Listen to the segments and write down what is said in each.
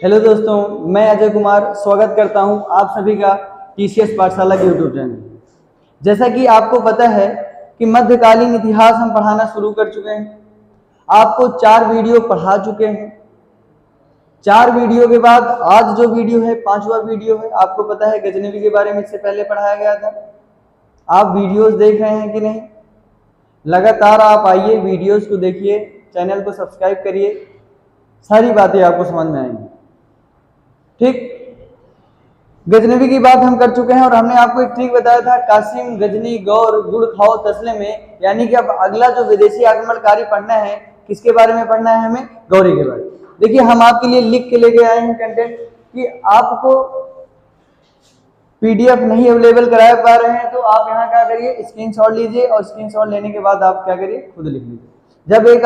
Hello दोस्तों, मैं अजय कुमार स्वागत करता हूं आप सभी का टीसीएस पाठशाला के यूट्यूब चैनल। जैसा कि आपको पता है कि मध्यकालीन इतिहास हम पढ़ाना शुरू कर चुके हैं। आपको 4 वीडियो पढ़ा चुके हैं। 4 वीडियो के बाद आज जो वीडियो है 5वां वीडियो है। आपको पता है गजनवी के बारे में इससे पहले पढ़ाया गया था। आप वीडियोस देख रहे हैं कि नहीं? लगातार आप आइए, वीडियोस को देखिए, चैनल को सब्सक्राइब करिए, सारी बातें आपको समझ में आएंगी। ठीक, गजनवी की बात हम कर चुके हैं और हमने आपको एक ट्रिक बताया था, कासिम, गजनी, गौर, गुड़ खाओ तसले में। यानी कि अब अगला जो विदेशी आक्रमणकारी पढ़ना है, किसके बारे में पढ़ना है? हमें गौरी के बारे में। देखिए, हम आपके लिए लिख के लेके आए हैं कंटेंट कि आपको पीडीएफ नहीं अवेलेबल करा पा रहे हैं तो आप यहाँ क्या करिए, स्क्रीनशॉट लीजिए और स्क्रीनशॉट लेने के बाद आप क्या करिए, खुद लिख लीजिए। जब एक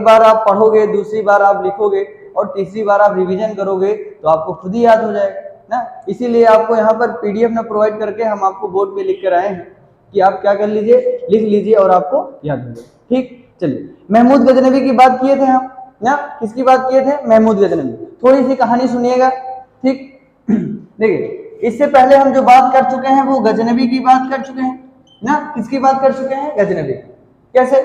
बार आप पढ़ोगे, दूसरी बार आप लिखोगे और तीसरी बार आप रिवीजन करोगे तो आपको खुद ही याद हो जाएगा ना। इसीलिए आपको यहाँ पर पीडीएफ ना प्रोवाइड करके हम आपको बोर्ड पे लिख कर आए हैं कि आप क्या कर लीजिए, लिख लीजिए और आपको याद हो जाए। ठीक, चलिए, महमूद गजनवी की बात किए थे हम ना। किसकी बात किए थे? महमूद गजनवी। थोड़ी सी कहानी सुनिएगा। ठीक, देखिए, इससे पहले हम जो बात कर चुके हैं वो गजनवी की बात कर चुके हैं ना। किसकी बात कर चुके हैं? गजनवी। कैसे?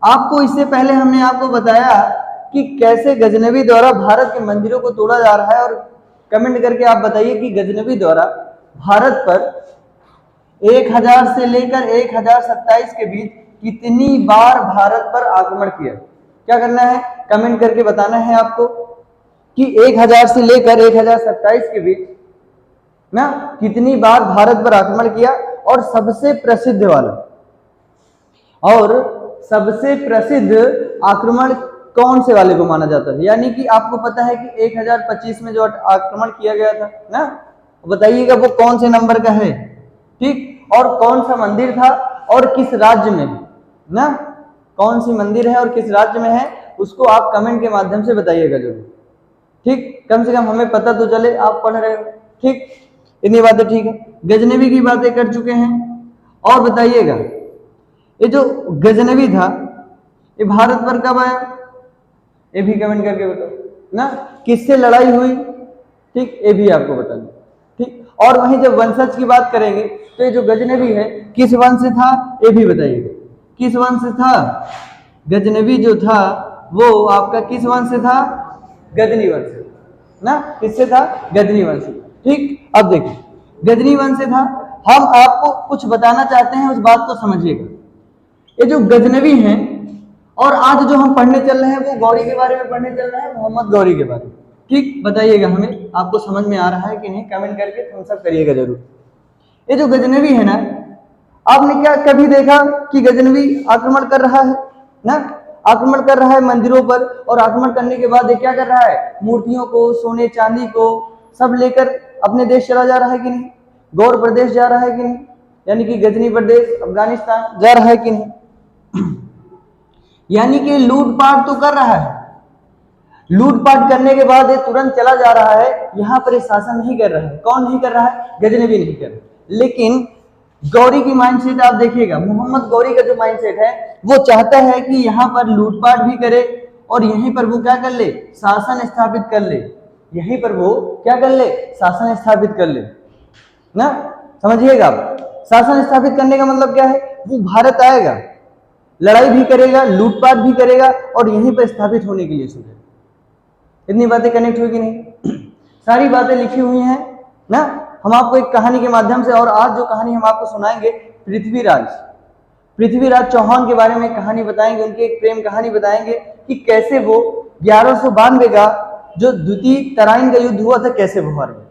आपको इससे पहले हमने आपको बताया कि कैसे गजनवी द्वारा भारत के मंदिरों को तोड़ा जा रहा है। और कमेंट करके आप बताइए कि गजनवी द्वारा भारत पर 1000 से लेकर 1027 के बीच कितनी बार भारत पर आक्रमण किया। क्या करना है? कमेंट करके बताना है आपको कि 1000 से लेकर 1027 के बीच ना कितनी बार भारत पर आक्रमण किया। और सबसे प्रसिद्ध आक्रमण कौन से वाले को माना जाता है? यानी कि आपको पता है कि 1025 में जो आक्रमण किया गया था ना, बताइएगा वो कौन से नंबर का है। ठीक, और कौन सा मंदिर था और किस राज्य में ना, कौन सी मंदिर है और किस राज्य में है, उसको आप कमेंट के माध्यम से बताइएगा जरूर। ठीक, कम से कम हमें पता तो चले आप पढ़ रहे हो। ठीक, इतनी बातें ठीक है। गजनवी की बातें कर चुके हैं। और बताइएगा, ये जो गजनवी था ये भारत पर कब आया? ये भी कमेंट करके बताओ ना। किससे लड़ाई हुई? ठीक, ये भी आपको बताना। ठीक, और वहीं जब वंशज की बात करेंगे तो ये जो गजनवी है किस वंश से था, ये भी बताइएगा। किस वंश से था? गजनवी जो था वो आपका किस वंश से था? गजनी वंश से ना। किससे था? गजनी वंश से। ठीक, अब देखिए, गजनी वंश से था। हम आपको कुछ बताना चाहते हैं, उस बात को समझिएगा। ये जो गजनवी हैं, और आज जो हम पढ़ने चल रहे हैं वो गौरी के बारे में पढ़ने चल रहे हैं, मोहम्मद गौरी के बारे में। ठीक, बताइएगा हमें आपको समझ में आ रहा है कि नहीं, कमेंट करके थम्स अप करिएगा जरूर। ये जो गजनवी है ना, आपने क्या कभी देखा कि गजनवी आक्रमण कर रहा है ना? आक्रमण कर रहा है मंदिरों पर, और आक्रमण करने के बाद ये क्या कर रहा है? मूर्तियों को, सोने चांदी को सब लेकर अपने देश चला जा रहा है कि नहीं? गौर प्रदेश जा रहा है कि नहीं? यानी कि गजनी प्रदेश, अफगानिस्तान जा रहा है कि नहीं? यानी कि लूटपाट तो कर रहा है। लूटपाट करने के बाद ये तुरंत चला जा रहा है। यहाँ पर शासन नहीं कर रहा है। कौन नहीं कर रहा है? गजनवी नहीं कर रहा। लेकिन गौरी की माइंडसेट आप देखिएगा, मोहम्मद गौरी का जो माइंडसेट है वो चाहता है कि यहाँ पर लूटपाट भी करे और यहीं पर वो क्या कर ले? शासन स्थापित कर ले। यहीं पर वो क्या कर ले? शासन स्थापित कर ले ना। समझिएगा आप, शासन स्थापित करने का मतलब क्या है? वो भारत आएगा, लड़ाई भी करेगा, लूटपाट भी करेगा और यहीं पर स्थापित होने के लिए सोचेगा। इतनी बातें कनेक्ट हुई कि नहीं? सारी बातें लिखी हुई हैं ना। हम आपको एक कहानी के माध्यम से, और आज जो कहानी हम आपको सुनाएंगे पृथ्वीराज चौहान के बारे में कहानी बताएंगे। उनकी एक प्रेम कहानी बताएंगे कि कैसे वो 1192 का जो द्वितीय तराइन का युद्ध हुआ था, कैसे वो हार गए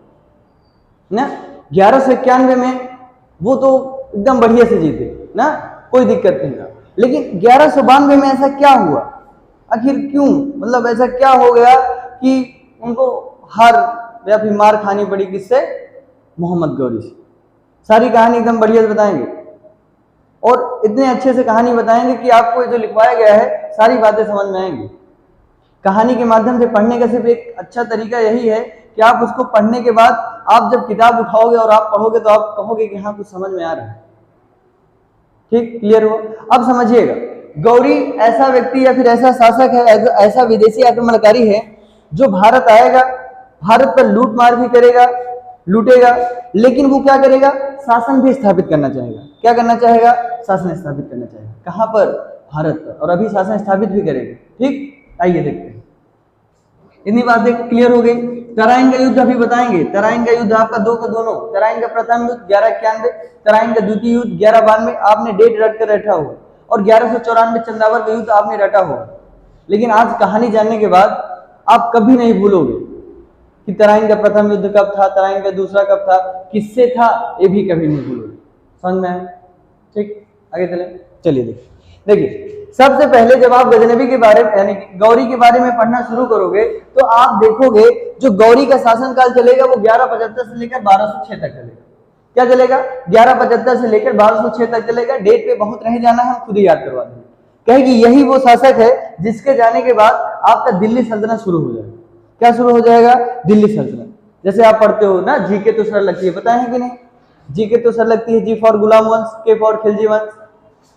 ना। 1191 में वो तो एकदम बढ़िया से जीते ना, कोई दिक्कत नहीं था। लेकिन 1192 में ऐसा क्या हुआ? आखिर क्यों, मतलब ऐसा क्या हो गया कि उनको हार या फिर मार खानी पड़ी? किससे? मोहम्मद गौरी से। सारी कहानी एकदम बढ़िया से बताएंगे और इतने अच्छे से कहानी बताएंगे कि आपको जो लिखवाया गया है सारी बातें समझ में आएंगी। कहानी के माध्यम से पढ़ने का सिर्फ एक अच्छा तरीका यही है कि आप उसको पढ़ने के बाद आप जब किताब उठाओगे और आप पढ़ोगे तो आप कहोगे कि हाँ कुछ समझ में आ रहा है। ठीक, क्लियर हुआ? अब समझिएगा, गौरी ऐसा व्यक्ति या फिर ऐसा शासक है, ऐसा विदेशी आक्रमणकारी है जो भारत आएगा भारत पर लूट मार भी करेगा, लूटेगा, लेकिन वो क्या करेगा, शासन भी स्थापित करना चाहेगा। क्या करना चाहेगा, शासन स्थापित करना चाहेगा। कहां पर, भारत पर, और अभी शासन स्थापित भी करेगा। ठीक, आइए देखते हैं। इतनी बातें क्लियर हो गई। तराइन का युद्ध अभी बताएंगे। तराइन का युद्ध आपका दो का दोनों, तराइन का प्रथम युद्ध 1191, तराइन का द्वितीय युद्ध 1192। आपने डेट रट कर रखा हुआ, और 1194 चंदावर का युद्ध आपने रटा हुआ। लेकिन आज कहानी जानने के बाद आप कभी नहीं भूलोगे कि तराइन का प्रथम युद्ध कब था, तराइन का दूसरा कब था, किससे था, ये भी कभी नहीं भूलोगे। समझ में आया? ठीक, आगे चलिए देखिए सबसे पहले जब आप गजनबी के बारे में यानी गौरी के बारे में पढ़ना शुरू करोगे तो आप देखोगे जो गौरी का शासनकाल चलेगा वो 1175 से लेकर 1206 तक चलेगा। क्या चलेगा, 1175 से लेकर 1206 तक चलेगा। डेट पे बहुत नहीं जाना, हम खुद ही याद करवा देंगे। कहेगी यही वो शासक है जिसके जाने के बाद आपका दिल्ली सल्तनत शुरू हो जाएगा। क्या शुरू हो जाएगा, दिल्ली सल्तनत। जैसे आप पढ़ते हो ना, जीके तो सर लगती है, पता है कि नहीं, जीके तो सर लगती है, जी फॉर गुलाम वंश, के फॉर खिलजी वंश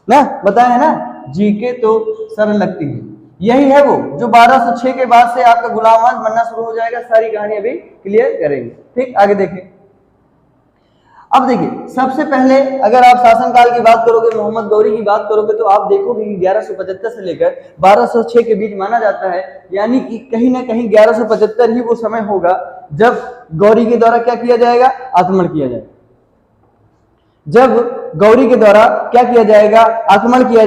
ना, बताया है ना, जीके तो सरल लगती है। यही है वो जो 1206 के बाद से आपका गुलाम वंश बनना शुरू हो जाएगा। सारी कहानी अभी क्लियर करेंगे। ठीक, आगे देखें। अब देखिए सबसे पहले अगर आप शासनकाल की बात करोगे, मोहम्मद गौरी की बात करोगे, तो आप देखोगे कि 1175 से लेकर 1206 के बीच माना जाता है। यानी कि कहीं ना कहीं 1175 ही वो समय होगा जब गौरी के द्वारा क्या किया जाएगा, आक्रमण किया जाएगा। जब गौरी के द्वारा क्या किया जाएगा, आक्रमण किया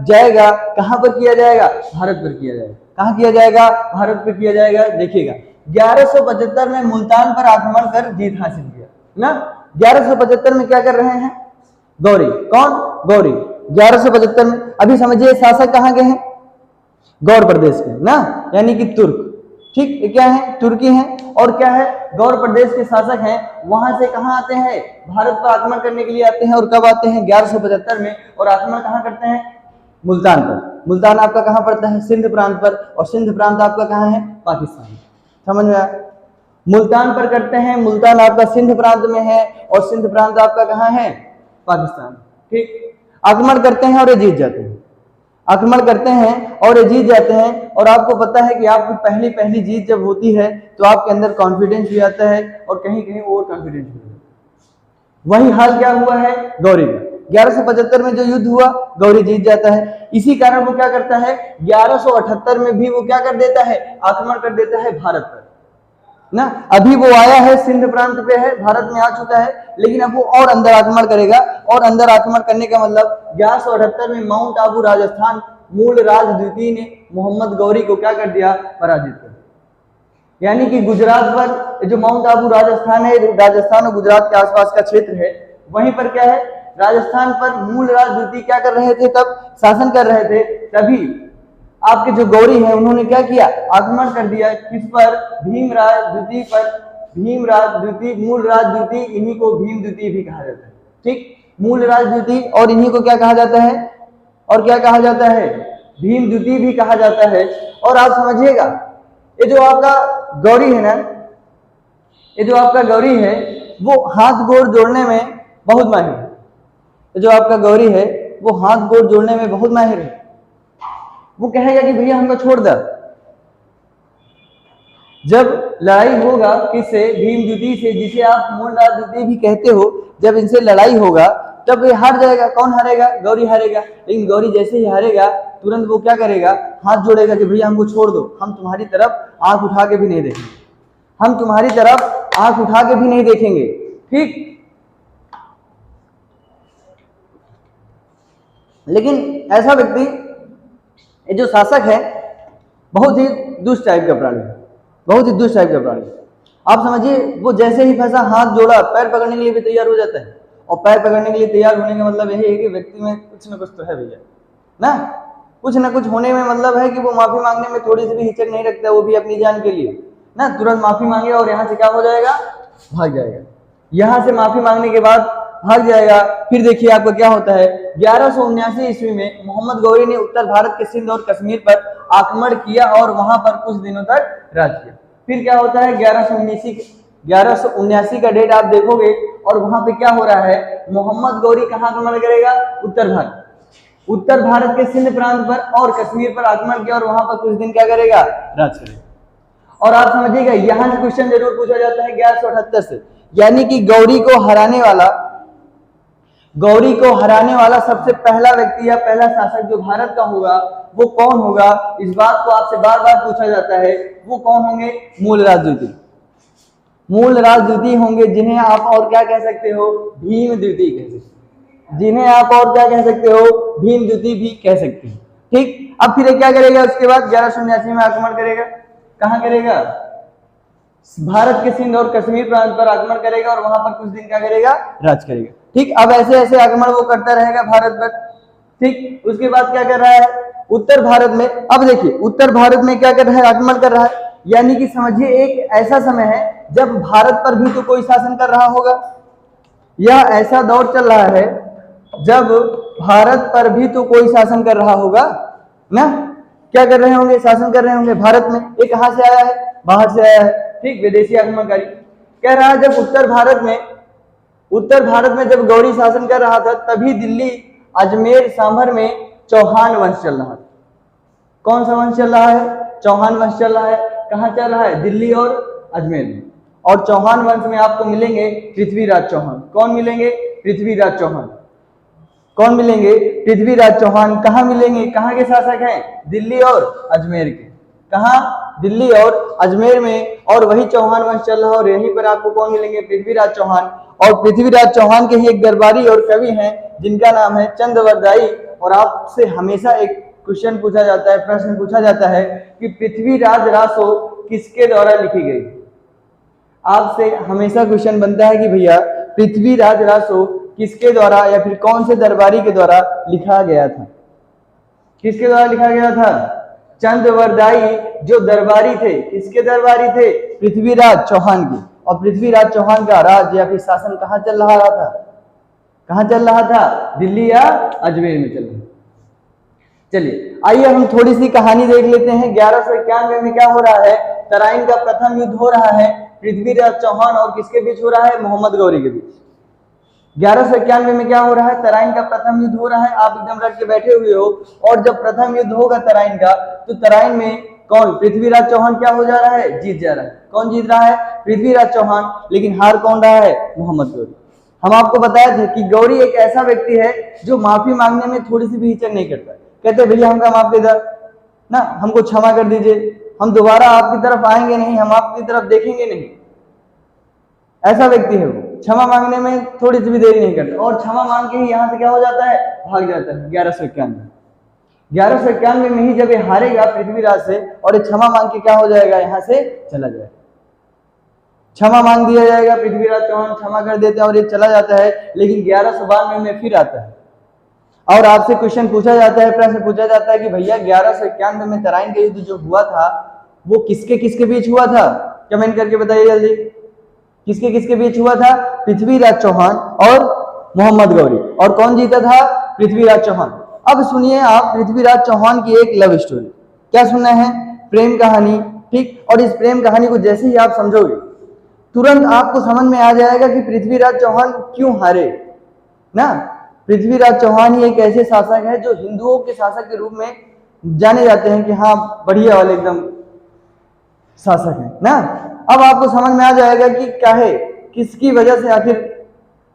जाएगा। कहां पर किया जाएगा, भारत पर किया जाएगा। कहां किया जाएगा, भारत पर किया जाएगा। देखिएगा 1175 में मुल्तान पर आक्रमण कर जीत हासिल किया ना। 1175 में क्या कर रहे हैं, गौरी, कौन, गौरी 1175 में। अभी समझिए शासक कहां के हैं, गौर प्रदेश के ना, यानी कि तुर्क। ठीक, ये क्या है, तुर्की है, और क्या है, गौर प्रदेश के शासक हैं। वहां से कहां आते हैं, भारत पर आक्रमण करने के लिए आते हैं। और कब आते हैं, 1175 में। और आक्रमण कहां करते हैं, मुल्तान पर। मुल्तान आपका कहां पड़ता है, सिंध प्रांत पर, और सिंध प्रांत आपका कहां है, पाकिस्तान। समझ में आया, मुल्तान पर करते हैं। मुल्तान आपका सिंध प्रांत में है, और सिंध प्रांत आपका कहां है, पाकिस्तान। ठीक, आक्रमण करते हैं और ये जीत जाते हैं। आक्रमण करते हैं और ये जीत जाते हैं। और आपको पता है कि आपको पहली पहली जीत जब होती है तो आपके अंदर कॉन्फिडेंस भी आता है, और कहीं कहीं ओवर कॉन्फिडेंस भी आता है। वही हाल क्या हुआ है गौरी का। 1175 में जो युद्ध हुआ, गौरी जीत जाता है। इसी कारण वो क्या करता है, 1178 में भी वो क्या कर देता है, आक्रमण कर देता है भारत पर ना। अभी वो आया है, सिंध प्रांत पे है, भारत में आ चुका है, लेकिन अब वो और अंदर आक्रमण करेगा। और अंदर आक्रमण करने का मतलब 1178 में माउंट आबू राजस्थान मूल राज द्वितीय ने मोहम्मद गौरी को क्या कर दिया, पराजित कर दिया। यानी कि गुजरात पर जो माउंट आबू राजस्थान है, राजस्थान और गुजरात के आसपास का क्षेत्र है, वहीं पर क्या है, राजस्थान पर मूल राज द्वितीय क्या कर रहे थे, तब शासन कर रहे थे। तभी आपके जो गौरी है उन्होंने क्या किया, आक्रमण कर दिया। किस पर, भीमराज द्वितीय पर। भीमराज द्वितीय, मूल राज द्वितीय, इन्हीं को भीम द्वितीय भी कहा जाता है। ठीक, मूल राज द्वितीय, और इन्हीं को क्या कहा जाता है, और क्या कहा जाता है, भीम द्वितीय भी कहा जाता है। और आप समझिएगा ये जो आपका गौरी है ना, ये जो आपका गौरी है वो हाथ गोड़ जोड़ने में बहुत माहिर है। ये जो आपका गौरी है वो हाथ गोड़ जोड़ने में बहुत माहिर है। वो कहेगा कि भैया हमको छोड़ दे। जब लड़ाई होगा किससे, भीम द्वितीय से, जिसे आप मूल राज द्वितीय भी कहते हो, जब इनसे लड़ाई होगा तब ये हार जाएगा। कौन हारेगा, गौरी हारेगा। लेकिन गौरी जैसे ही हारेगा तुरंत वो क्या करेगा, हाथ जोड़ेगा कि भैया हमको छोड़ दो, हम तुम्हारी तरफ आंख उठा के भी नहीं देखेंगे, हम तुम्हारी तरफ आंख उठा के भी नहीं देखेंगे। ठीक, लेकिन ऐसा व्यक्ति, ये जो शासक है, बहुत ही दुष्ट टाइप का प्राणी है, बहुत ही दुष्ट टाइप का प्राणी। आप समझिए वो जैसे ही फंसा, हाथ जोड़ा, पैर पकड़ने के लिए भी तैयार हो जाता है। और पैर पकड़ने के लिए तैयार होने का मतलब यही है कि व्यक्ति में कुछ ना कुछ तो है भैया ना, कुछ ना कुछ होने में मतलब है कि वो माफी मांगने में थोड़ी सी भी हिचक नहीं रखता, वो भी अपनी जान के लिए ना। तुरंत माफी मांगे और यहाँ से क्या हो जाएगा, भाग जाएगा। यहाँ से माफी मांगने के बाद भाग जाएगा। फिर देखिए आपका क्या होता है, 1179 ईस्वी में मोहम्मद गौरी ने उत्तर भारत के सिंध और कश्मीर पर आक्रमण किया और वहां पर कुछ दिनों तक राज किया। फिर क्या होता है, 1179 का डेट आप देखोगे और वहां पे क्या हो रहा है, मोहम्मद गौरी कहां आक्रमण करेगा, उत्तर भारत, उत्तर भारत के सिंध प्रांत पर और कश्मीर पर आक्रमण किया और वहां पर कुछ दिन क्या करेगा, राज करेगा। और आप समझिएगा यहां से क्वेश्चन जरूर पूछा जाता है 1178 से, यानी कि गौरी को हराने वाला सबसे पहला व्यक्ति या पहला शासक जो भारत का होगा वो कौन होगा, इस बात को आपसे बार बार पूछा जाता है। वो कौन होंगे? मूलराज द्वितीय। मूलराज द्वितीय होंगे, जिन्हें आप और क्या कह सकते हो? भीम द्वितीय कह सकते हो, जिन्हें आप और क्या कह सकते हो? भीम द्वितीय भी कह सकते हो। ठीक, अब फिर क्या करेगा? उसके बाद 1179 में आक्रमण करेगा। कहां करेगा? भारत के सिंध और कश्मीर प्रांत पर आक्रमण करेगा और वहां पर कुछ दिन क्या करेगा? राज करेगा। ठीक, अब ऐसे ऐसे आक्रमण वो करता रहेगा भारत पर। ठीक, उसके बाद क्या कर रहा है? उत्तर भारत में, अब देखिए उत्तर भारत में क्या कर रहा है? आक्रमण कर रहा है, यानी कि समझिए एक ऐसा समय है जब भारत पर भी तो कोई शासन कर रहा होगा। यह ऐसा दौर चल रहा है जब भारत पर भी तो कोई शासन कर रहा होगा ना। क्या कर रहे होंगे? शासन कर रहे होंगे भारत में। ये कहां से आया है? बाहर से आया है। ठीक, विदेशी आक्रमणकारी। कह रहा है जब उत्तर भारत में जब गौरी शासन कर रहा था तभी दिल्ली, अजमेर, सांभर में चौहान वंश चल रहा था। कौन सा वंश चल रहा है? चौहान वंश चल रहा है। कहां चल रहा है? दिल्ली और अजमेर में। और चौहान वंश में आपको मिलेंगे पृथ्वीराज चौहान। कौन मिलेंगे? पृथ्वीराज चौहान। कौन मिलेंगे? पृथ्वीराज चौहान। कहां मिलेंगे? कहां के शासक हैं? दिल्ली और अजमेर के। कहां? दिल्ली और अजमेर में। और वही चौहान वंश चल रहा है और यहीं पर आपको कौन मिलेंगे? पृथ्वीराज चौहान। और पृथ्वीराज चौहान के ही एक दरबारी और कवि हैं जिनका नाम है चंद्रवरदाई। और आपसे हमेशा एक क्वेश्चन पूछा जाता है, प्रश्न पूछा जाता है कि पृथ्वीराज रासो किसके द्वारा लिखी गई? आपसे हमेशा क्वेश्चन बनता है कि भैया पृथ्वीराज रासो किसके द्वारा या फिर कौन से दरबारी के द्वारा लिखा गया था? किसके द्वारा लिखा गया था? चंद्रवरदाई जो दरबारी थे। किसके दरबारी थे? पृथ्वीराज चौहान के। और पृथ्वीराज चौहान का राज या फिर शासन कहां चल रहा था? कहां चल रहा था? दिल्ली या अजमेर में चल रहा था। चलिए आइए हम थोड़ी सी कहानी देख लेते हैं। 1191 में क्या हो रहा है? तराइन का प्रथम युद्ध हो रहा है पृथ्वीराज चौहान और किसके बीच हो रहा है? मोहम्मद गौरी के बीच। 1191 में क्या हो रहा है? तराइन का प्रथम युद्ध हो रहा है। आप एकदम रख के बैठे हुए हो। और जब प्रथम युद्ध होगा तराइन का, तो तराइन में कौन? पृथ्वीराज चौहान क्या हो जा रहा है? जीत जा रहा है। कौन जीत रहा है? पृथ्वीराज चौहान। लेकिन हार कौन रहा है? मोहम्मद गौरी। हम आपको बताए थे कि गौरी एक ऐसा व्यक्ति है जो माफी मांगने में थोड़ी सी भी हिचक नहीं करता। कहते भैया हमका माफ दे दो ना, हमको क्षमा कर दीजिए, हम दोबारा आपकी तरफ आएंगे नहीं, हम आपकी तरफ देखेंगे नहीं। ऐसा व्यक्ति है वो, क्षमा मांगने में थोड़ी सी भी देरी नहीं करता। और क्षमा मांग के ही यहाँ से क्या हो जाता है? भाग जाता है। 1191 में ही जब ये हारेगा पृथ्वीराज से और ये क्षमा मांग के क्या हो जाएगा? यहाँ से चला जाएगा। क्षमा मांग दिया जाएगा, पृथ्वीराज चौहान क्षमा कर देते हैं और ये चला जाता है। लेकिन 1192 में फिर आता है और आपसे क्वेश्चन पूछा जाता है, प्रश्न पूछा जाता है कि भैया 1191 में तराइन का युद्ध जो हुआ था वो किसके किसके बीच हुआ था? कमेंट करके बताइए जल्दी। किसके किसके बीच हुआ था? पृथ्वीराज चौहान और मोहम्मद गौरी। और कौन जीता था? पृथ्वीराज चौहान। अब सुनिए आप पृथ्वीराज चौहान की एक लव स्टोरी। क्या सुनना है? प्रेम कहानी। ठीक, और इस प्रेम कहानी को जैसे ही आप समझोगे तुरंत आपको समझ में आ जाएगा कि पृथ्वीराज चौहान क्यों हारे ना। पृथ्वीराज चौहान ही एक ऐसे शासक है जो हिंदुओं के शासक के रूप में जाने जाते हैं कि हाँ बढ़िया वाले एकदम शासक है ना। अब आपको समझ में आ जाएगा कि क्या है, किसकी वजह से आखिर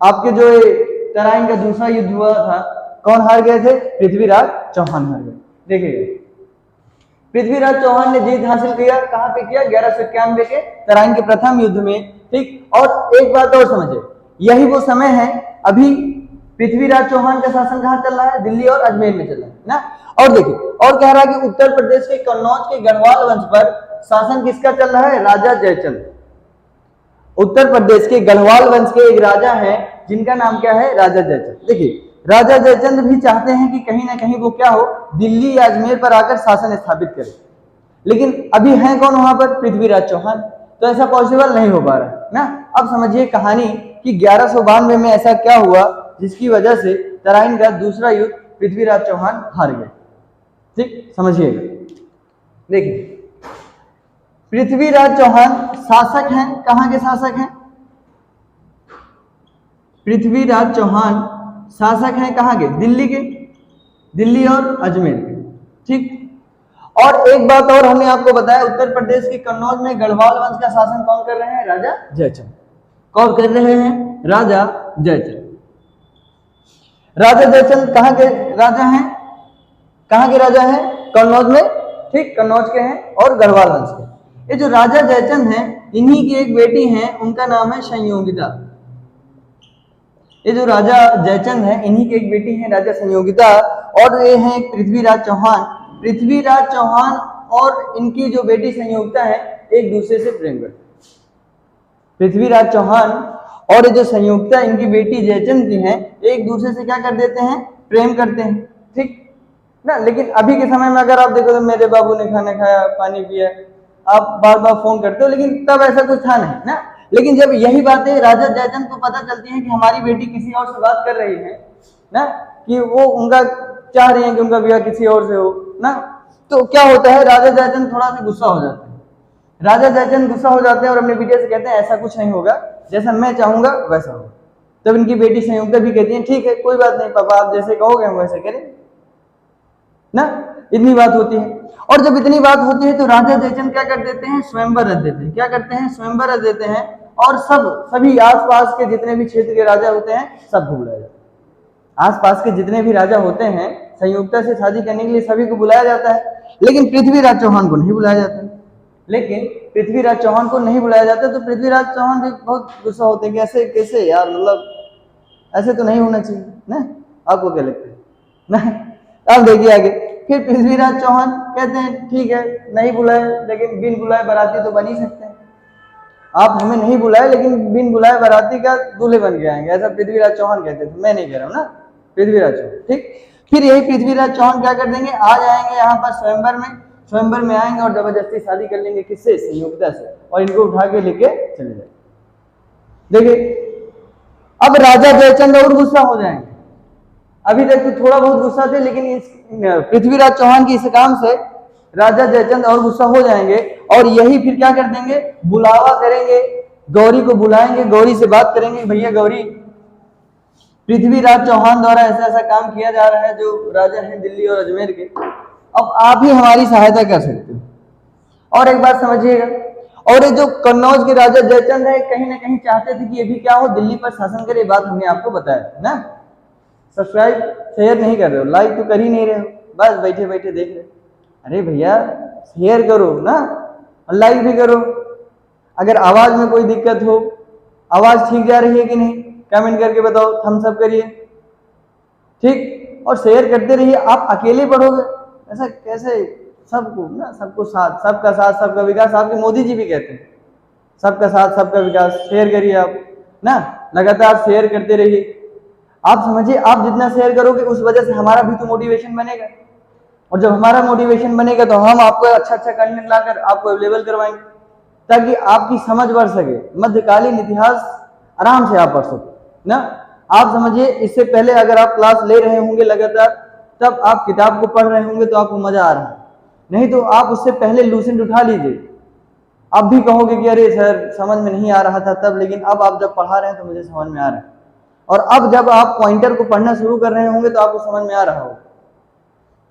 आपके जो तराइन का दूसरा युद्ध हुआ था कौन हार गए थे? पृथ्वीराज चौहान हार गए। देखिए पृथ्वीराज चौहान ने जीत हासिल किया। कहां पे किया? 1191 के तराइन के प्रथम युद्ध में। ठीक, और एक बात और समझे, यही वो समय है अभी पृथ्वीराज चौहान का शासन कहां चल रहा है? दिल्ली और अजमेर में चल रहा है ना। और देखिए और कह रहा है कि उत्तर प्रदेश के कन्नौज के गढ़वाल वंश पर शासन किसका चल रहा है? राजा जयचंद। उत्तर प्रदेश के गढ़वाल वंश के एक राजा हैं जिनका नाम क्या है? राजा जयचंद। देखिए राजा जयचंद भी चाहते हैं कि कहीं ना कहीं वो क्या हो? दिल्ली या अजमेर पर आकर शासन स्थापित करे। लेकिन अभी है कौन वहां पर? पृथ्वीराज चौहान। तो ऐसा पॉसिबल नहीं हो पा रहा है ना। अब समझिए कहानी कि 1192 में ऐसा क्या हुआ जिसकी वजह से तराइन का दूसरा युद्ध पृथ्वीराज चौहान हार गए। ठीक, समझिएगा। देखिए पृथ्वीराज चौहान शासक हैं। कहां के शासक हैं? पृथ्वीराज चौहान शासक हैं कहां के? दिल्ली के। दिल्ली और अजमेर के। ठीक, और एक बात और हमने आपको बताया, उत्तर प्रदेश के कन्नौज में गढ़वाल वंश का शासन कौन कर रहे हैं? राजा जयचंद। कौन कर रहे हैं? राजा जयचंद। राजा जयचंद कहाँ के राजा हैं? कहाँ के राजा हैं? कन्नौज में, ठीक, कन्नौज के हैं और गढ़वाल वंश के। ये जो राजा जयचंद हैं, इन्हीं की एक बेटी हैं, उनका नाम है संयोगिता। ये जो राजा जयचंद हैं, इन्हीं की एक बेटी है राजा संयोगिता, और ये हैं पृथ्वीराज चौहान। पृथ्वीराज चौहान और इनकी जो बेटी संयोगिता है, एक दूसरे से प्रेम करते हैं। पृथ्वीराज चौहान और ये जो संयोगिता इनकी बेटी जयचंद की हैं, एक दूसरे से क्या कर देते हैं? प्रेम करते हैं, ठीक ना। लेकिन अभी के समय में अगर आप देखो तो मेरे बाबू ने खाना खाया, पानी पिया, आप बार बार फोन करते हो, लेकिन तब ऐसा कुछ था नहीं ना। लेकिन जब यही बातें राजा जयचंद को पता चलती हैं कि हमारी बेटी किसी और से बात कर रही है ना, कि वो उनका चाह रही है कि उनका ब्याह किसी और से हो ना, तो क्या होता है? राजा जयचंद थोड़ा सा गुस्सा हो जाते हैं। राजा जयचंद गुस्सा हो जाते हैं और अपनी बिटिया से कहते हैं ऐसा कुछ नहीं होगा, जैसा मैं चाहूंगा वैसा होगा। तब इनकी बेटी संयुक्ता भी कहती है ठीक है, कोई बात नहीं पापा, आप जैसे कहोगे हम वैसे करें ना। इतनी बात होती है, और जब इतनी बात होती है तो राजा जयचंद क्या कर देते हैं? स्वयंवर रच देते हैं। क्या करते हैं? स्वयंवर रच देते हैं, और सभी आसपास के जितने भी क्षेत्र के राजा होते हैं सबको बुलाया जाता है। आसपास के जितने भी राजा होते हैं संयुक्ता से शादी करने के लिए सभी को बुलाया जाता है, लेकिन पृथ्वीराज चौहान को नहीं बुलाया जाता। लेकिन पृथ्वीराज चौहान को नहीं बुलाया जाता, तो पृथ्वीराज चौहान भी बहुत गुस्सा होते हैं कि ऐसे कैसे यार, मतलब ऐसे तो नहीं होना चाहिए ना। आपको क्या लगता है ना? अब देखिए आगे, फिर पृथ्वीराज चौहान कहते हैं ठीक है, नहीं बुलाए, लेकिन बिन बुलाए बाराती तो बन ही सकते हैं। आप हमें नहीं बुलाए, लेकिन बिन बुलाए बाराती का दूल्हे बन के आएंगे, ऐसा पृथ्वीराज चौहान कहते थे, मैं नहीं कह रहा हूँ ना, पृथ्वीराज चौहान, ठीक। फिर यही पृथ्वीराज चौहान क्या कर देंगे? आ जाएंगे यहाँ पर स्वयंवर में आएंगे और जबरदस्ती शादी कर लेंगे, किससे? संयुक्ता से, और इनको उठा के लेके चले जाएंगे। देखिए अब राजा जयचंद और गुस्सा हो जाएंगे। अभी तक तो थोड़ा बहुत गुस्सा थे, लेकिन इस पृथ्वीराज चौहान की इस काम से राजा जयचंद और गुस्सा हो जाएंगे, और यही फिर क्या कर देंगे? बुलावा करेंगे, गौरी को बुलाएंगे, गौरी से बात करेंगे, भैया गौरी, पृथ्वीराज चौहान द्वारा ऐसा ऐसा काम किया जा रहा है, जो राजा हैं दिल्ली और अजमेर के, अब आप ही हमारी सहायता कर सकते हो। और एक बात समझिएगा, और ये जो कन्नौज के राजा जयचंद है, कहीं ना कहीं चाहते थे कि ये भी क्या हो? दिल्ली पर शासन करे। बात हमने आपको बताया ना। सब्सक्राइब शेयर नहीं कर रहे हो, लाइक तो कर ही नहीं रहे हो, बस बैठे बैठे देख रहे हो। अरे भैया शेयर करो ना, और लाइक भी करो। अगर आवाज में कोई दिक्कत हो, आवाज ठीक जा रही है कि नहीं, कमेंट करके बताओ, थम्स अप करिए, ठीक, और शेयर करते रहिए। आप अकेले पढ़ोगे, ऐसा कैसे? सबको ना, सबको साथ, सबका साथ सबका विकास, आपके मोदी जी भी कहते हैं सबका साथ सबका विकास। शेयर करिए आप ना, लगातार शेयर करते रहिए। आप समझिए, आप जितना शेयर करोगे उस वजह से हमारा भी तो मोटिवेशन बनेगा, और जब हमारा मोटिवेशन बनेगा तो हम आपको अच्छा अच्छा कंटेंट लाकर आपको अवेलेबल करवाएंगे, ताकि आपकी समझ बढ़ सके, मध्यकालीन इतिहास आराम से आप पढ़ सको ना। आप समझिए, इससे पहले अगर आप क्लास ले रहे होंगे लगातार, तब आप किताब को पढ़ रहे होंगे तो आपको मजा आ रहा है, नहीं तो आप उससे पहले लूसेंट उठा लीजिए। आप भी कहोगे कि अरे सर समझ में नहीं आ रहा था तब, लेकिन अब आप जब पढ़ा रहे हैं तो मुझे समझ में आ रहा है। और अब जब आप पॉइंटर को पढ़ना शुरू कर रहे होंगे तो आपको समझ में आ रहा होगा।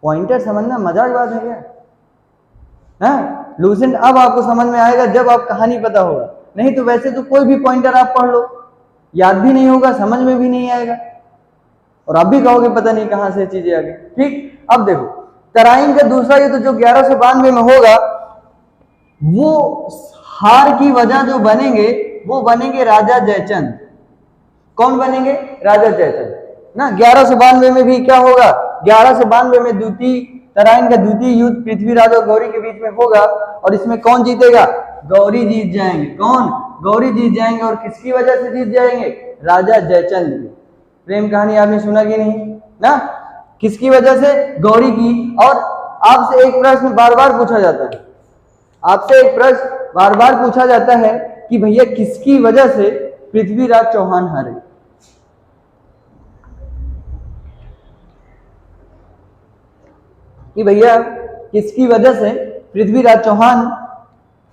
पॉइंटर समझना मजाक बात है क्या? लूसेंट अब आपको समझ में आएगा जब आप कहानी पता होगा, नहीं तो वैसे तो कोई भी पॉइंटर आप पढ़ लो, याद भी नहीं होगा, समझ में भी नहीं आएगा, और आप भी कहोगे पता नहीं कहां से चीजें आ गई। ठीक, अब देखो तराइन का दूसरा युद्ध जो 1192 में होगा, वो हार की वजह जो बनेंगे वो बनेंगे राजा जयचंद। कौन बनेंगे? राजा जयचंद ना। 1192 में भी क्या होगा? 1192 में तराइन का द्वितीय युद्ध पृथ्वीराज और गौरी के बीच में होगा, और इसमें कौन जीतेगा? गौरी जीत जाएंगे। कौन? गौरी जीत जाएंगे। और किसकी वजह से जीत जाएंगे? राजा जयचंद की। प्रेम कहानी आपने सुना कि नहीं ना? किसकी वजह से? गौरी की। और आपसे एक प्रश्न बार बार पूछा जाता है, आपसे एक प्रश्न बार बार पूछा जाता है कि भैया किसकी वजह से पृथ्वीराज चौहान हारे? कि भैया किसकी वजह से पृथ्वीराज चौहान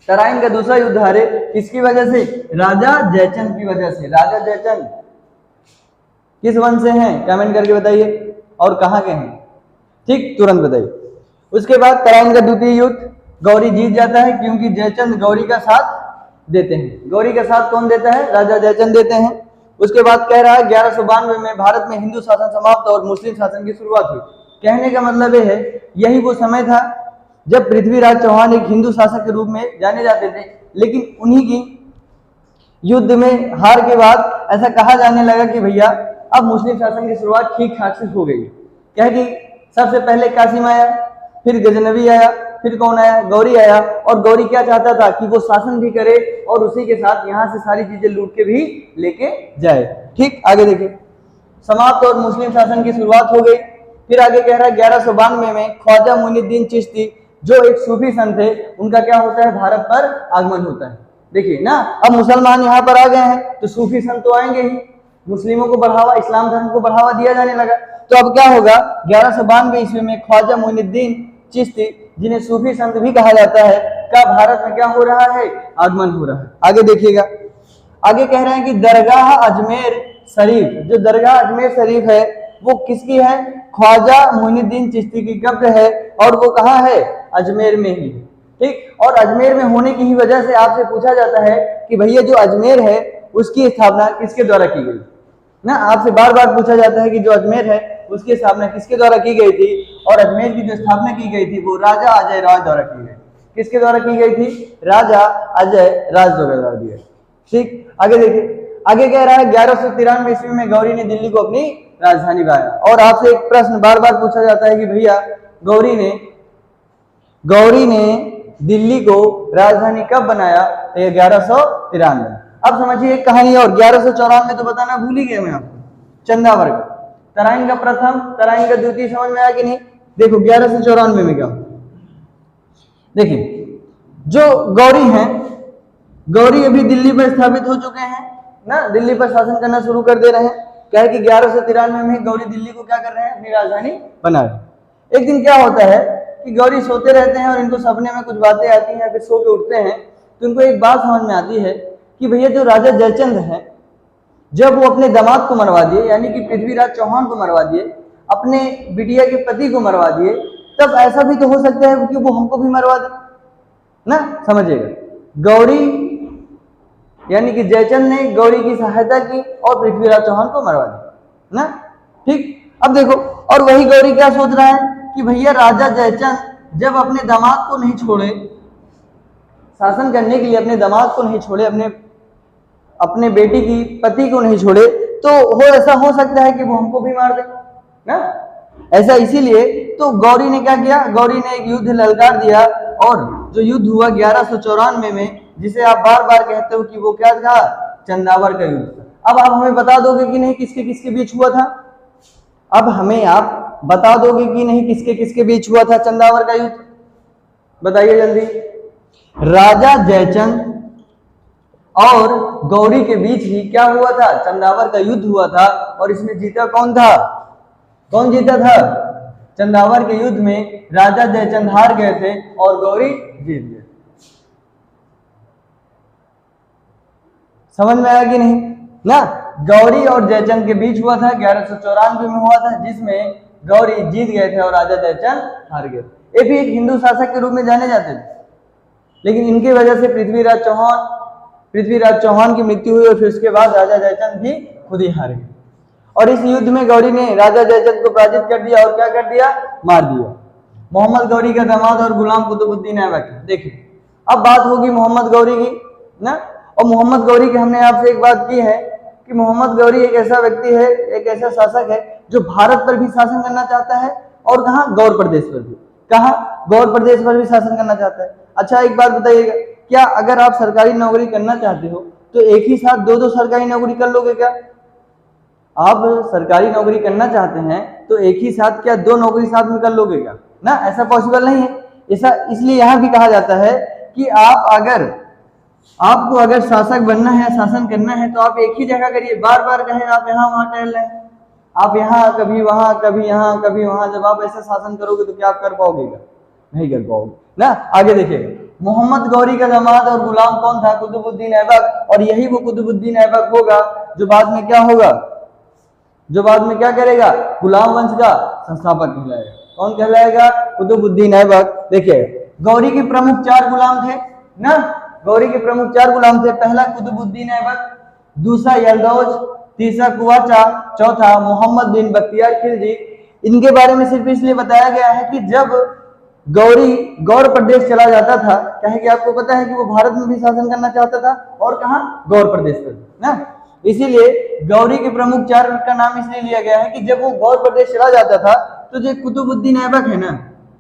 तराइन का दूसरा युद्ध हारे? किसकी वजह से? राजा जयचंद की वजह से। राजा जयचंद किस वंश से हैं? कमेंट करके बताइए, और कहां के हैं? ठीक, तुरंत बताइए। उसके बाद तराइन का द्वितीय युद्ध, गौरी जीत जाता है क्योंकि जयचंद गौरी का साथ देते हैं। गौरी का साथ कौन देता है? राजा जयचंद देते हैं। उसके बाद कह रहा है 1192 में भारत में हिंदू शासन समाप्त और मुस्लिम शासन की शुरुआत हुई। कहने का मतलब यह है यही वो समय था जब पृथ्वीराज चौहान एक हिंदू शासक के रूप में जाने जाते थे, लेकिन उन्हीं की युद्ध में हार के बाद ऐसा कहा जाने लगा कि भैया अब मुस्लिम शासन की शुरुआत ठीक ठाक से हो गई। क्या कि सबसे पहले कासिम आया, फिर गजनवी आया, फिर कौन आया? गौरी आया। और गौरी क्या चाहता था कि वो शासन भी करे और उसी के साथ यहाँ से सारी चीजें लूट के भी लेके जाए। ठीक, आगे देखिए, समाप्त और मुस्लिम शासन की शुरुआत हो गई। फिर आगे कह रहा है 1192 में ख्वाजा मुइनुद्दीन चिश्ती जो एक सूफी संत थे, उनका क्या होता है? भारत पर आगमन होता है। देखिए ना, अब मुसलमान यहाँ पर आ गए हैं तो सूफी संत तो आएंगे ही, मुस्लिमों को बढ़ावा, इस्लाम धर्म को बढ़ावा दिया जाने लगा। तो अब क्या होगा? 1192 ईस्वी में ख्वाजा मुइनुद्दीन चिश्ती, जिन्हें सूफी संत भी कहा जाता है, का भारत में क्या हो रहा है? आगमन हो रहा है। आगे देखिएगा, आगे कह रहे हैं कि दरगाह अजमेर शरीफ, जो दरगाह अजमेर शरीफ है वो किसकी है? ख्वाजा मुइनुद्दीन चिश्ती की कब्र है और वो कहाँ है? अजमेर में ही। ठीक, और अजमेर में होने की ही वजह से आपसे पूछा जाता है कि भैया जो अजमेर है उसकी स्थापना किसके द्वारा की गई ना? आपसे बार बार पूछा जाता है कि जो अजमेर है उसकी स्थापना किसके द्वारा की गई थी? और अजमेर की जो स्थापना की गई थी वो राजा अजय राज द्वारा की गई। किसके द्वारा की गई थी? राजा अजय राज द्वारा दी गई। ठीक, आगे देखिए, आगे कह रहा है 1193 ईस्वी में गौरी ने दिल्ली को अपनी राजधानी बनाया। और आपसे एक प्रश्न बार बार पूछा जाता है कि भैया गौरी ने दिल्ली को राजधानी कब बनाया? तो 1193। अब समझिए एक कहानी और, 1194 तो बताना भूल ही गया मैं आपको। चंदावर का तराइन का प्रथम, तराइन का द्वितीय समझ में आया कि नहीं? देखो 1194 में क्या, देखिए जो गौरी हैं, गौरी अभी दिल्ली पर स्थापित हो चुके हैं ना, दिल्ली पर शासन करना शुरू कर दे रहे हैं। क्या है कि 1193 में गौरी दिल्ली को क्या कर रहे हैं? अपनी राजधानी बना रहे। एक दिन क्या होता है कि गौरी सोते रहते हैं और इनको सपने में कुछ बातें आती हैं, फिर सो के उठते हैं तो इनको एक बात समझ में आती है कि भैया जो राजा जयचंद हैं, जब वो अपने दामाद को मरवा दिए, यानी कि पृथ्वीराज चौहान को मरवा दिए, अपने बिटिया के पति को मरवा दिए, तब ऐसा भी तो हो सकता है कि वो हमको भी मरवा दे ना। समझिएगा, गौरी यानी कि जयचंद ने गौरी की सहायता की और पृथ्वीराज चौहान को मरवा दिया ना। ठीक, अब देखो, और वही गौरी क्या सोच रहा है कि भैया राजा जयचंद जब अपने दामाद को नहीं छोड़े, शासन करने के लिए अपने दामाद को नहीं छोड़े, अपने बेटी की पति को नहीं छोड़े, तो ऐसा हो सकता है कि वो हमको भी मार दे ना। ऐसा इसीलिए तो गौरी ने क्या किया? गौरी ने एक युद्ध ललकार दिया और जो युद्ध हुआ 1194 में, जिसे आप बार बार कहते हो कि वो क्या था? चंदावर का युद्ध। अब आप हमें बता दोगे कि नहीं किसके किसके बीच हुआ था? अब हमें आप बता दोगे कि नहीं किसके किसके बीच हुआ था चंदावर का युद्ध? बताइए जल्दी। राजा जयचंद और गौरी के बीच ही क्या हुआ था? चंदावर का युद्ध हुआ था। और इसमें जीता कौन था? कौन जीता था? चंदावर के युद्ध में राजा जयचंद हार गए थे और गौरी जीत गए। समझ में आया कि नहीं ना? गौरी और जयचंद के बीच हुआ था, 1194 में हुआ था, जिसमें गौरी जीत गए थे और राजा जयचंद हार गए। ये भी एक हिंदू शासक के रूप में जाने जाते थे, लेकिन इनकी वजह से पृथ्वीराज चौहान की मृत्यु हुई और फिर उसके बाद राजा जयचंद भी खुद ही हार गए। और इस युद्ध में गौरी ने राजा जयचंद को पराजित कर दिया और क्या कर दिया? मार दिया। मोहम्मद गौरी का दामाद और गुलाम कुतुबुद्दीन ऐबक। देखिए, अब बात होगी मोहम्मद गौरी की ना। और मोहम्मद गौरी की हमने आपसे एक बात की है कि मोहम्मद गौरी एक ऐसा व्यक्ति है, एक ऐसा शासक है जो भारत पर भी शासन करना चाहता है और कहाँ? गौर प्रदेश पर भी। कहाँ? गौर प्रदेश पर भी शासन करना चाहता है। अच्छा एक बात बताइएगा, क्या अगर आप सरकारी नौकरी करना चाहते हो तो एक ही साथ दो सरकारी नौकरी कर लोगे क्या? आप सरकारी नौकरी करना चाहते हैं तो एक ही साथ क्या 2 नौकरी साथ में कर लोगे क्या? ना, ऐसा पॉसिबल नहीं है। ऐसा इसलिए यहाँ भी कहा जाता है कि आपको अगर शासक बनना है, शासन करना है, तो आप एक ही जगह करिए। बार बार कहें आप यहाँ वहां टहल रहे हैं, आप यहाँ कभी वहां कभी यहाँ कभी वहां, जब आप ऐसा शासन करोगे तो क्या आप कर पाओगे क्या? नहीं कर पाओगे ना। आगे देखिएगा, मोहम्मद गौरी का दामाद और गुलाम कौन था? कुतुबुद्दीन ऐबक। और यही वो कुतुबुद्दीन ऐबक होगा जो बाद में क्या होगा? जो बाद में क्या करेगा? गुलाम वंश का संस्थापक कहलाएगा। कौन कहलाएगा? कुतुबुद्दीन ऐबक। देखिए गौरी के प्रमुख 4 गुलाम थे ना, गौरी के प्रमुख 4 गुलाम थे। पहला कुतुबुद्दीन ऐबक, दूसरा यलदौज, तीसरा कुवाचा, चौथा मोहम्मद बिन बख्तियार खिलजी। इनके बारे में सिर्फ इसलिए बताया गया है कि जब गौरी गौड़ प्रदेश चला जाता था, क्या है कि आपको पता है कि वो भारत में भी शासन करना चाहता था, और कहाँ? गौड़ प्रदेश पर ना। इसीलिए गौरी के प्रमुख 4 का नाम इसलिए लिया गया है कि जब वो गौड़ प्रदेश चला जाता था तो जो कुतुबुद्दीन ऐबक है ना,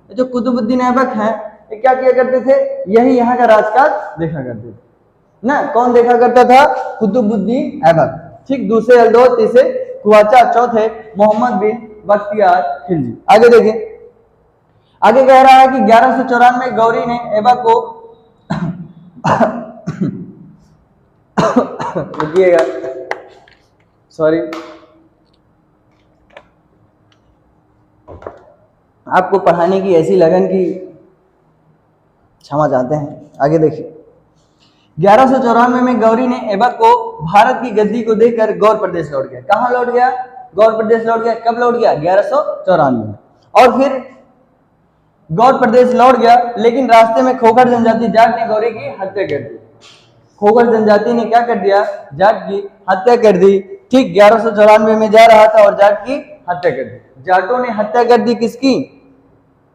जो कुतुबुद्दीन ऐबक है, ये क्या किया करते थे? यही यहाँ का राजकाज देखा करते थे ना। कौन देखा करता था? कुतुबुद्दीन ऐबक। ठीक, दूसरे यलदौज, तीसरे कुवाचा, चौथे मोहम्मद बिन बख्तियार खिलजी। आगे देखिए, आगे कह रहा है कि 1194 गौरी ने ऐबक को रुकिएगा, सॉरी, आपको पढ़ाने की ऐसी लगन की क्षमा चाहते हैं। आगे देखिए, 1194 में गौरी ने ऐबक को भारत की गद्दी को देकर गौड़ प्रदेश लौट गया। कहाँ लौट गया? गौड़ प्रदेश लौट गया। कब लौट गया? 1194 में। और फिर गौड़ प्रदेश लौट गया, लेकिन रास्ते में खोखर जनजाति जाट ने गौरी की हत्या कर दी। खोखर जनजाति ने क्या कर दिया? जाट की हत्या कर दी। ठीक, 1194 में जा रहा था और जाट की हत्या कर दी। जाटों ने हत्या कर दी किसकी?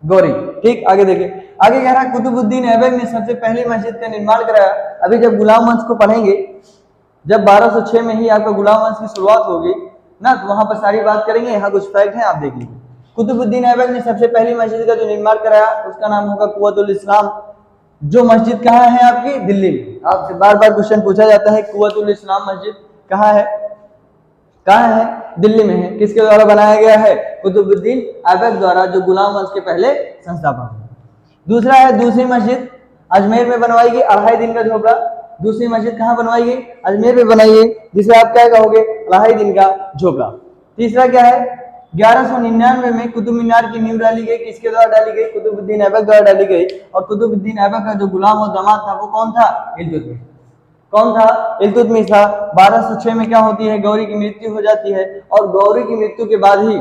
गौरी। ठीक, आगे देखिए, आगे कह रहा है कुतुबुद्दीन ऐबक ने सबसे पहली मस्जिद का निर्माण कराया। अभी जब गुलाम वंश को पढ़ेंगे, जब 1206 में ही आपका गुलाम वंश की शुरुआत होगी ना, तो वहां पर सारी बात करेंगे। यहाँ कुछ फैक्ट है, आप देख लीजिए। कुतुबुद्दीन ऐबक ने सबसे पहली मस्जिद का जो निर्माण कराया उसका नाम होगा कुव्वतुल इस्लाम। जो मस्जिद कहाँ है? आपकी दिल्ली में। आपसे बार बार क्वेश्चन पूछा जाता है, कुव्वतुल इस्लाम मस्जिद कहाँ है? कहाँ है? दिल्ली में है। किसके द्वारा बनाया गया है? कुतुबुद्दीन ऐबक द्वारा, जो गुलाम वंश के पहले संस्थापक। दूसरा है दूसरी मस्जिद अजमेर में बनवाई गई, 2.5 दिन का झोपड़ा। दूसरी मस्जिद कहाँ बनवाई गई? अजमेर में बनाई गई, जिसे आप क्या कहोगे? 2.5 दिन का झोपड़ा। तीसरा क्या है? 1199 में कुतुब मीनार की नींव डाली गई। किसके द्वारा डाली गई? कुतुबुद्दीन ऐबक द्वारा डाली गई। और कुतुबुद्दीन ऐबक का जो गुलाम और दामाद था वो कौन था? इल्तुतमिश। कौन था? इल्तुतमिश था। 1206 में क्या होती है? गौरी की मृत्यु हो जाती है। और गौरी की मृत्यु के बाद ही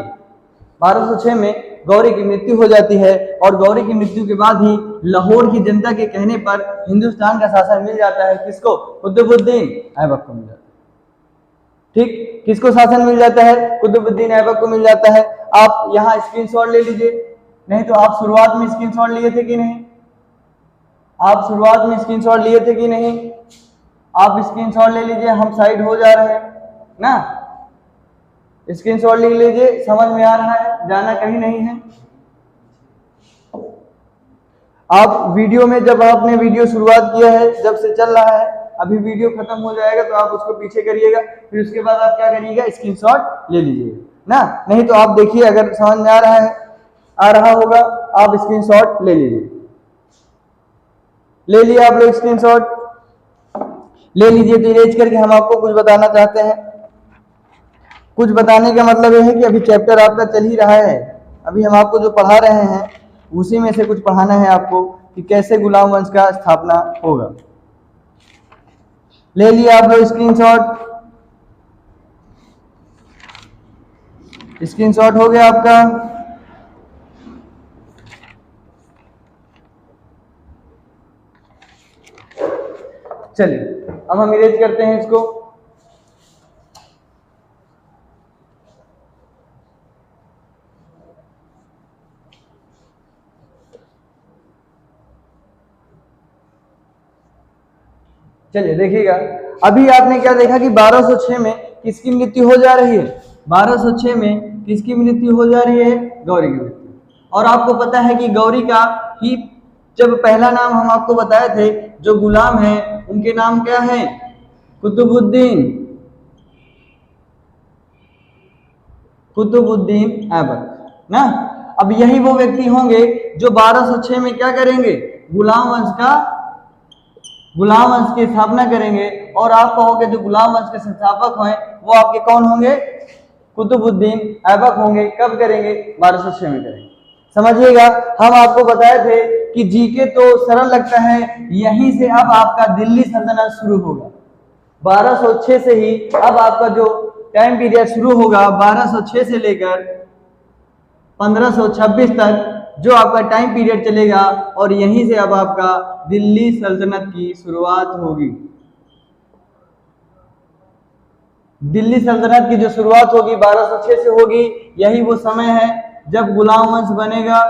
1206 में गौरी की मृत्यु हो जाती है, और गौरी की मृत्यु के बाद ही लाहौर की जनता के कहने पर हिंदुस्तान का शासन मिल जाता है। किसको? कुतुबुद्दीन ऐबक को मिल जाता है। ठीक, किसको शासन मिल जाता है? कुतुबुद्दीन ऐबक को मिल जाता है। आप यहाँ स्क्रीनशॉट ले लीजिए, नहीं तो आप शुरुआत में स्क्रीनशॉट लिए थे कि नहीं? आप शुरुआत में स्क्रीनशॉट लिए थे कि नहीं? आप स्क्रीनशॉट ले लीजिए, हम साइड हो जा रहे हैं ना। स्क्रीनशॉट ले लीजिए, समझ में आ रहा है, जाना कहीं नहीं है। आप वीडियो में, जब आपने वीडियो शुरुआत किया है, जब से चल रहा है, अभी वीडियो खत्म हो जाएगा तो आप उसको पीछे करिएगा, फिर उसके बाद आप क्या करिएगा? स्क्रीनशॉट ले लीजिएगा ना। नहीं तो आप देखिए, अगर समझ में आ रहा है, आ रहा होगा, आप स्क्रीनशॉट ले लीजिए। ले लिया आप लोग स्क्रीनशॉट? ले लीजिए। तो इरेज करके हम आपको कुछ बताना चाहते हैं। कुछ बताने का मतलब यह है कि अभी चैप्टर आपका चल ही रहा है, अभी हम आपको जो पढ़ा रहे हैं उसी में से कुछ पढ़ाना है आपको कि कैसे गुलाम वंश का स्थापना होगा। ले लिया आप लोग स्क्रीनशॉट? स्क्रीनशॉट हो गया आपका? चलिए अब हम इरेज करते हैं इसको। चलिए देखिएगा, अभी आपने क्या देखा कि 1206 में किसकी मृत्यु हो जा रही है? 1206 में किसकी मृत्यु हो जा रही है? गौरी की मृत्यु। और आपको पता है कि गौरी का ही जब पहला नाम हम आपको बताए थे, जो गुलाम हैं उनके नाम क्या है? कुतुबुद्दीन, कुतुबुद्दीन ऐबक ना। अब यही वो व्यक्ति होंगे जो 1206 में क्या करेंगे? गुलाम वंश की स्थापना करेंगे। और आप कहोगे जो गुलाम वंश के संस्थापक हैं वो आपके कौन होंगे? कुतुबुद्दीन ऐबक होंगे। कब करेंगे? 1206 में करेंगे। समझिएगा, हम आपको बताए थे कि जीके तो सरल लगता है, यहीं से अब आपका दिल्ली सल्तनत शुरू होगा। 1206 से ही अब आपका जो टाइम पीरियड शुरू होगा, 1206 से लेकर 1526 तक जो आपका टाइम पीरियड चलेगा, और यहीं से अब आपका दिल्ली सल्तनत की शुरुआत होगी। दिल्ली सल्तनत की जो शुरुआत होगी 1206 से होगी। यही वो समय है जब गुलाम वंश बनेगा।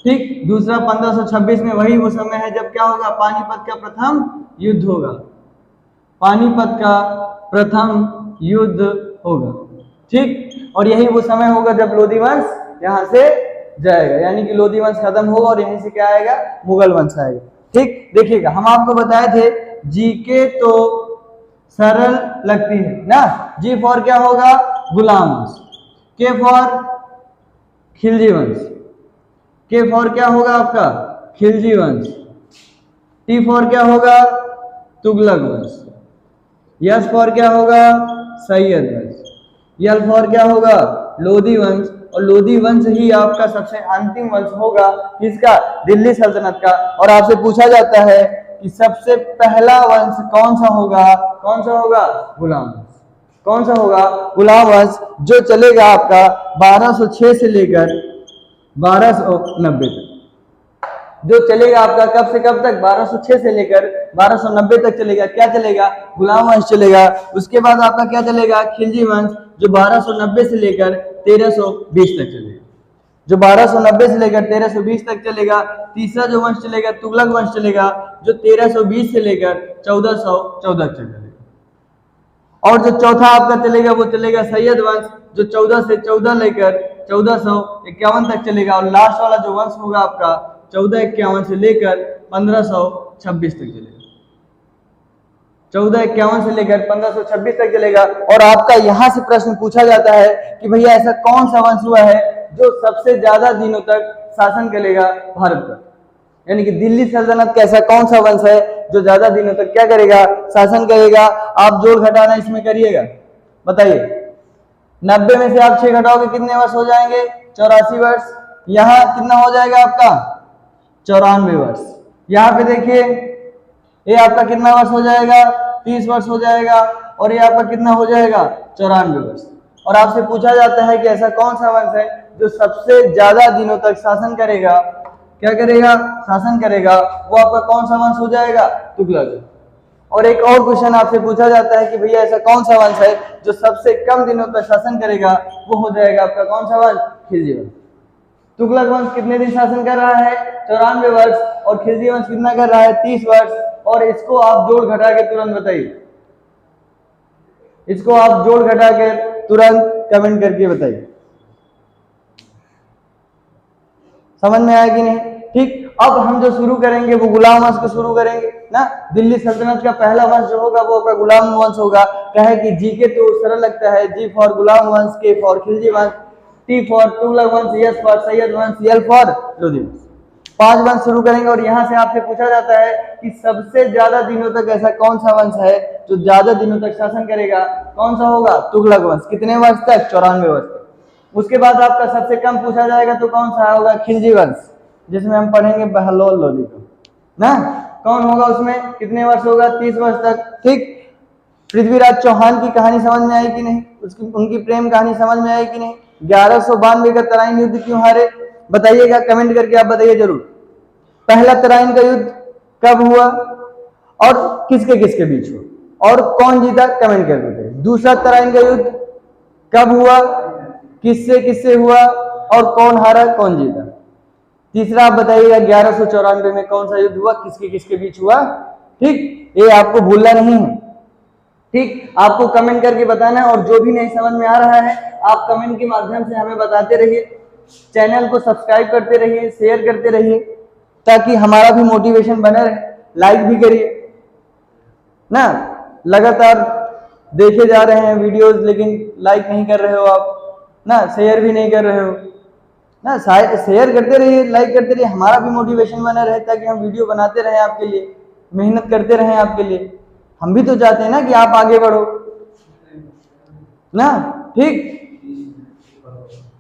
ठीक, दूसरा 1526 में वही वो समय है जब क्या होगा, पानीपत का प्रथम युद्ध होगा। पानीपत का प्रथम युद्ध होगा। ठीक, और यही वो समय होगा जब लोधी वंश यहाँ से जाएगा, यानी कि लोधी वंश खत्म होगा और यहीं से क्या आएगा, मुगल वंश आएगा। ठीक, देखिएगा हम आपको बताए थे जीके तो सरल लगती है ना। जी फॉर क्या होगा, गुलाम वंश। के फॉर खिलजी वंश। के फॉर क्या होगा आपका, खिलजी वंश। टी फॉर क्या होगा, तुगलक वंश। यस फॉर क्या होगा, सैयद वंश। यल फॉर क्या होगा, लोधी वंश। और लोधी वंश ही आपका सबसे अंतिम वंश होगा, किसका, दिल्ली सल्तनत का। और आपसे पूछा जाता है कि सबसे पहला वंश कौन सा होगा, कौन सा होगा, गुलाम वंश। कौन सा होगा, गुलाम वंश, जो चलेगा आपका 1206 से लेकर 1290 तक। जो चलेगा आपका कब से कब तक, 1206 से लेकर 1290 तक चलेगा। क्या चलेगा, गुलाम वंश चलेगा। उसके बाद आपका क्या चलेगा, खिलजी वंश, जो 1290 से लेकर 1320 तक चलेगा। जो 1290 से लेकर 1320 तक चलेगा। तीसरा जो वंश चलेगा तुगलक वंश चलेगा, जो 1320 से लेकर 1414 तक चलेगा। और जो चौथा आपका चलेगा वो चलेगा सैयद वंश, जो 14 से 14 लेकर 1451 तक चलेगा। और लास्ट वाला जो वंश होगा आपका 1451 से लेकर 1526 तक चलेगा। 1451 से लेकर 1526 तक चलेगा। और आपका यहाँ से प्रश्न पूछा जाता है कि भैया ऐसा कौन सा वंश हुआ है जो सबसे ज्यादा दिनों तक शासन करेगा भारत पर, यानी कि दिल्ली सल्तनत का ऐसा कौन सा वंश है जो ज्यादा दिनों तक क्या करेगा, शासन करेगा। आप जोड़ घटाना इसमें करिएगा, बताइए। 90 में से आप 6 घटाओगे कितने वर्ष हो जाएंगे, 84 वर्ष। यहाँ कितना हो जाएगा आपका, 94 वर्ष। यहाँ पे देखिए ये आपका कितना वर्ष हो जाएगा, 30 वर्ष हो जाएगा। और ये आपका कितना हो जाएगा, 94 वर्ष। और आपसे पूछा जाता है कि ऐसा कौन सा वंश है जो सबसे ज्यादा दिनों तक शासन करेगा, क्या करेगा, शासन करेगा। वो आपका कौन सा वंश हो जाएगा, तुगलक। और एक और क्वेश्चन आपसे पूछा जाता है कि भैया ऐसा कौन सा वंश है जो सबसे कम दिनों तक शासन करेगा, वो हो जाएगा आपका कौन सा वंश, खिलजी वंश। तुगलक वंश कितने दिन शासन कर रहा है, 94 वर्ष। और खिलजी वंश कितना कर रहा है, 30 वर्ष। और इसको आप जोड़ घटा के तुरंत बताइए, इसको आप जोड़ घटा के तुरंत कमेंट करके बताइए। समझ में आया कि नहीं। ठीक, अब हम जो शुरू करेंगे वो गुलाम वंश को शुरू करेंगे ना। दिल्ली सल्तनत का पहला वंश जो होगा वो आपका गुलाम वंश होगा। कहे कि जी के तो सरल लगता है, जी फॉर गुलाम वंश, के फॉर खिलजी वंश, टी फॉर तुगलक वंश, यस फॉर सैयद वंश, यल फॉर लोधी वंश। 5 वंश शुरू करेंगे। और यहाँ से आपसे पूछा जाता है कि सबसे ज्यादा दिनों तक ऐसा कौन सा वंश है जो ज्यादा दिनों तक शासन करेगा, कौन सा होगा, तुगलक वंश। कितने वर्ष तक, 94 वर्ष तक। उसके बाद आपका सबसे कम पूछा जाएगा तो कौन सा होगा, खिलजी वंश, जिसमें हम पढ़ेंगे बहलोल लोधी को ना। कौन होगा उसमें, कितने वर्ष होगा, 30 वर्ष तक। ठीक, पृथ्वीराज चौहान की कहानी समझ में आई कि नहीं, उसकी उनकी प्रेम कहानी समझ में आई कि नहीं। 1192 का तराइन युद्ध क्यों हारे, बताइएगा, कमेंट करके आप बताइए जरूर। पहला तराइन का युद्ध कब हुआ और किसके किसके बीच हुआ और कौन जीता, कमेंट करके बताइए। दूसरा तराइन का युद्ध कब हुआ, किससे किससे हुआ और कौन हारा कौन जीता। तीसरा आप बताइएगा 1194 में कौन सा युद्ध हुआ, किसके किसके बीच हुआ। ठीक, ये आपको भूलना नहीं है। ठीक, आपको कमेंट करके बताना है। और जो भी नहीं समझ में आ रहा है आप कमेंट के माध्यम से हमें बताते रहिए। चैनल को सब्सक्राइब करते रहिए, शेयर करते रहिए, ताकि हमारा भी मोटिवेशन बना रहे। लाइक भी करिए ना, लगातार देखे जा रहे हैं वीडियोस लेकिन लाइक नहीं कर रहे हो आप ना, शेयर भी नहीं कर रहे हो ना। शेयर करते रहिए, लाइक करते रहिए, हमारा भी मोटिवेशन बना रहे, ताकि हम वीडियो बनाते रहें आपके लिए, मेहनत करते रहें आपके लिए। हम भी तो चाहते हैं ना कि आप आगे बढ़ो ना। ठीक,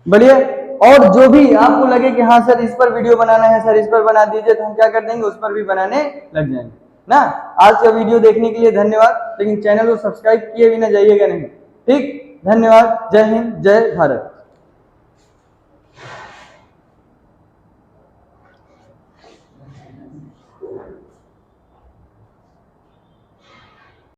बढ़िया। और जो भी आपको लगे कि हाँ सर इस पर वीडियो बनाना है, सर इस पर बना दीजिए, तो हम क्या कर देंगे, उस पर भी बनाने लग जाएंगे ना। आज का वीडियो देखने के लिए धन्यवाद, लेकिन चैनल को सब्सक्राइब किए भी ना जाइएगा नहीं। ठीक, धन्यवाद। जय हिंद, जय भारत।